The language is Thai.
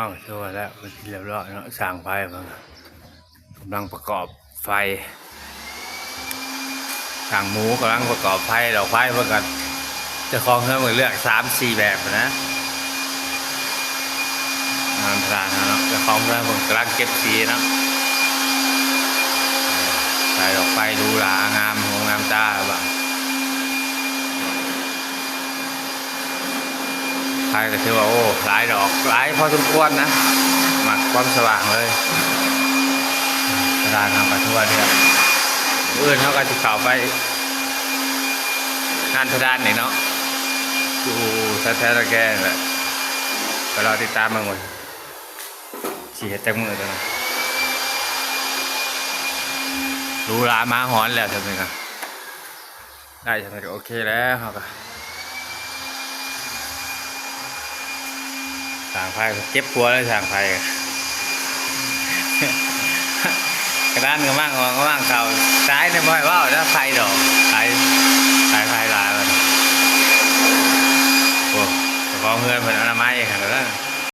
องชัวร์แล้วเป็นที่เรียบร้อยเนาะสั่งไฟมากำลังประกอบไฟสั่งหมูกำลังประกอบไฟดอกไฟเพื่อกันจะคล้องเครื่องมือเลือก3-4แบบนะงานพลานเนาะจะคล้องเครื่องผมกำลังเก็บสีเนาะใส่ดอกไฟดูหรางามหัวงามตาบ้างไฟก็ถือว่าโอ้หลายดอกหลายพอสมควรนะมาความสว่างเลยกระดานทำมาทั่วเนี่ยอื่นเขาก็จะเข้าไปงานพดานนี่เนาะดูแท้ๆตะแกงแหละไปรอติดตามมาหมดฉีดแตงมือตัวนั้นรู้ร้าม้าหอนแล้วใช่ไหมครับได้ใช่ไหมโอเคแล้วครับสั่งไฟเก็บปัวเลยสั่งไฟกระด้านก็มั่งก็มั่งเก่าซ้ายเนี่ยบ่อยว่าแล้วไฟดอกไฟลายมันโอ้ของเงินเป็นอนามัยขนาดนั้น